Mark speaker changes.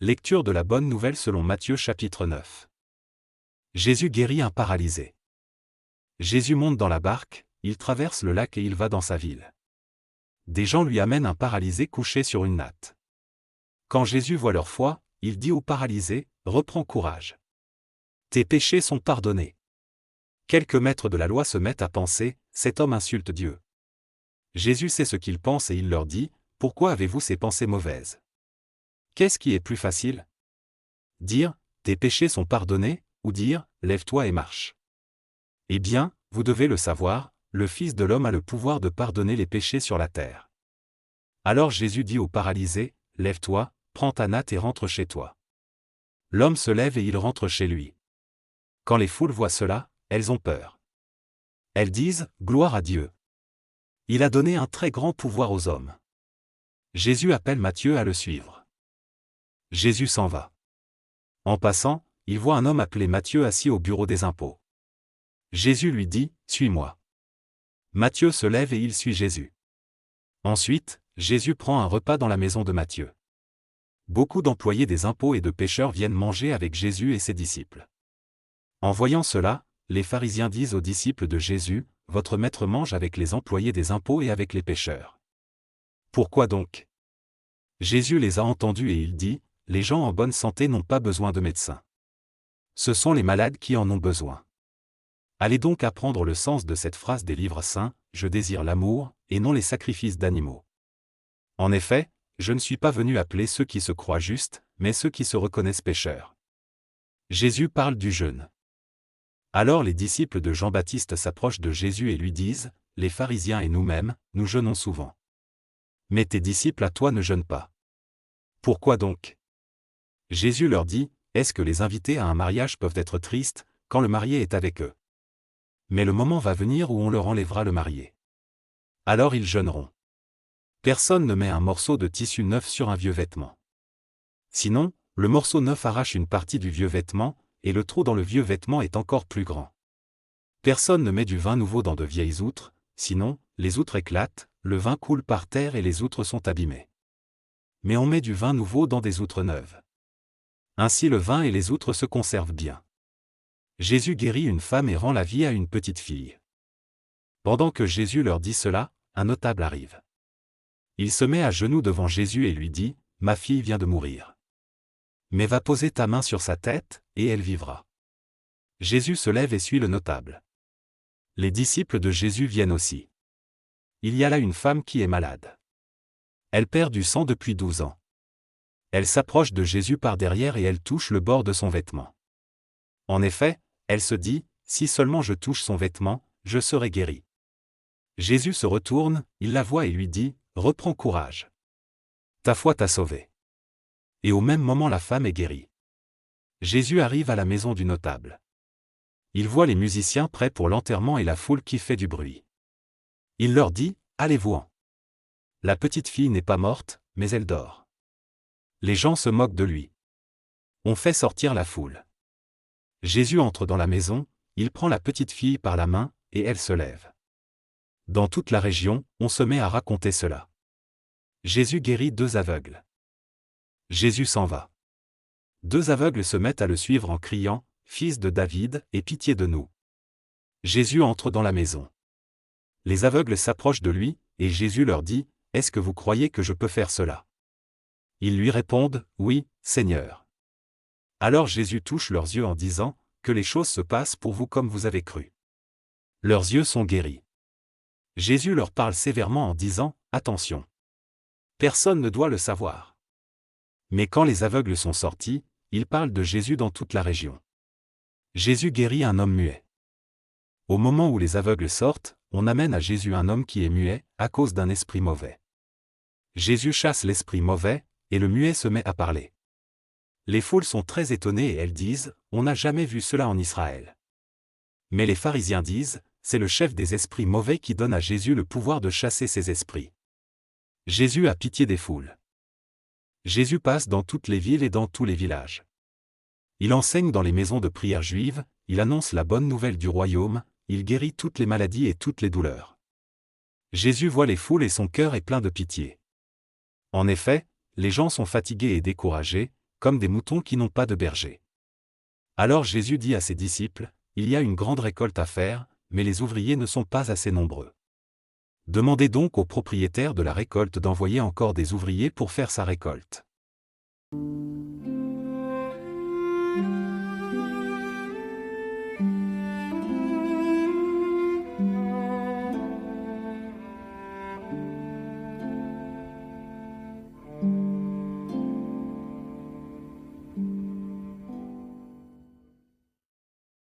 Speaker 1: Lecture de la Bonne Nouvelle selon Matthieu chapitre 9. Jésus guérit un paralysé. Jésus monte dans la barque, il traverse le lac et il va dans sa ville. Des gens lui amènent un paralysé couché sur une natte. Quand Jésus voit leur foi, il dit au paralysé, « Reprends courage. Tes péchés sont pardonnés. » Quelques maîtres de la loi se mettent à penser, « Cet homme insulte Dieu. » Jésus sait ce qu'ils pensent et il leur dit, « Pourquoi avez-vous ces pensées mauvaises ? Qu'est-ce qui est plus facile ? Dire, tes péchés sont pardonnés, ou dire, lève-toi et marche. Eh bien, vous devez le savoir, le Fils de l'homme a le pouvoir de pardonner les péchés sur la terre. Alors Jésus dit au paralysé, lève-toi, prends ta natte et rentre chez toi. L'homme se lève et il rentre chez lui. Quand les foules voient cela, elles ont peur. Elles disent, gloire à Dieu. Il a donné un très grand pouvoir aux hommes. Jésus appelle Matthieu à le suivre. Jésus s'en va. En passant, il voit un homme appelé Matthieu assis au bureau des impôts. Jésus lui dit, « Suis-moi. » Matthieu se lève et il suit Jésus. Ensuite, Jésus prend un repas dans la maison de Matthieu. Beaucoup d'employés des impôts et de pécheurs viennent manger avec Jésus et ses disciples. En voyant cela, les pharisiens disent aux disciples de Jésus, « Votre maître mange avec les employés des impôts et avec les pécheurs. » Pourquoi donc ? Jésus les a entendus et il dit, les gens en bonne santé n'ont pas besoin de médecins. Ce sont les malades qui en ont besoin. Allez donc apprendre le sens de cette phrase des livres saints, je désire l'amour, et non les sacrifices d'animaux. En effet, je ne suis pas venu appeler ceux qui se croient justes, mais ceux qui se reconnaissent pécheurs. Jésus parle du jeûne. Alors les disciples de Jean-Baptiste s'approchent de Jésus et lui disent, les pharisiens et nous-mêmes, nous jeûnons souvent. Mais tes disciples à toi ne jeûnent pas. Pourquoi donc ? Jésus leur dit, est-ce que les invités à un mariage peuvent être tristes, quand le marié est avec eux ? Mais le moment va venir où on leur enlèvera le marié. Alors ils jeûneront. Personne ne met un morceau de tissu neuf sur un vieux vêtement. Sinon, le morceau neuf arrache une partie du vieux vêtement, et le trou dans le vieux vêtement est encore plus grand. Personne ne met du vin nouveau dans de vieilles outres, sinon, les outres éclatent, le vin coule par terre et les outres sont abîmées. Mais on met du vin nouveau dans des outres neuves. Ainsi le vin et les outres se conservent bien. Jésus guérit une femme et rend la vie à une petite fille. Pendant que Jésus leur dit cela, un notable arrive. Il se met à genoux devant Jésus et lui dit, « Ma fille vient de mourir. Mais va poser ta main sur sa tête, et elle vivra. » Jésus se lève et suit le notable. Les disciples de Jésus viennent aussi. Il y a là une femme qui est malade. Elle perd du sang depuis 12 ans. Elle s'approche de Jésus par derrière et elle touche le bord de son vêtement. En effet, elle se dit, si seulement je touche son vêtement, je serai guérie. Jésus se retourne, il la voit et lui dit, reprends courage. Ta foi t'a sauvée. Et au même moment la femme est guérie. Jésus arrive à la maison du notable. Il voit les musiciens prêts pour l'enterrement et la foule qui fait du bruit. Il leur dit, allez-vous-en. La petite fille n'est pas morte, mais elle dort. Les gens se moquent de lui. On fait sortir la foule. Jésus entre dans la maison, il prend la petite fille par la main, et elle se lève. Dans toute la région, on se met à raconter cela. Jésus guérit 2 aveugles. Jésus s'en va. 2 aveugles se mettent à le suivre en criant, « Fils de David, aie pitié de nous. » Jésus entre dans la maison. Les aveugles s'approchent de lui, et Jésus leur dit, « Est-ce que vous croyez que je peux faire cela ?» Ils lui répondent, « Oui, Seigneur. » Alors Jésus touche leurs yeux en disant, « Que les choses se passent pour vous comme vous avez cru. » Leurs yeux sont guéris. Jésus leur parle sévèrement en disant, « Attention. Personne ne doit le savoir. » Mais quand les aveugles sont sortis, ils parlent de Jésus dans toute la région. Jésus guérit un homme muet. Au moment où les aveugles sortent, on amène à Jésus un homme qui est muet, à cause d'un esprit mauvais. Jésus chasse l'esprit mauvais, et le muet se met à parler. Les foules sont très étonnées et elles disent, « On n'a jamais vu cela en Israël. » Mais les pharisiens disent, « C'est le chef des esprits mauvais qui donne à Jésus le pouvoir de chasser ces esprits. » Jésus a pitié des foules. Jésus passe dans toutes les villes et dans tous les villages. Il enseigne dans les maisons de prière juives, il annonce la bonne nouvelle du royaume, il guérit toutes les maladies et toutes les douleurs. Jésus voit les foules et son cœur est plein de pitié. En effet, les gens sont fatigués et découragés, comme des moutons qui n'ont pas de berger. Alors Jésus dit à ses disciples, « Il y a une grande récolte à faire, mais les ouvriers ne sont pas assez nombreux. Demandez donc au propriétaire de la récolte d'envoyer encore des ouvriers pour faire sa récolte. »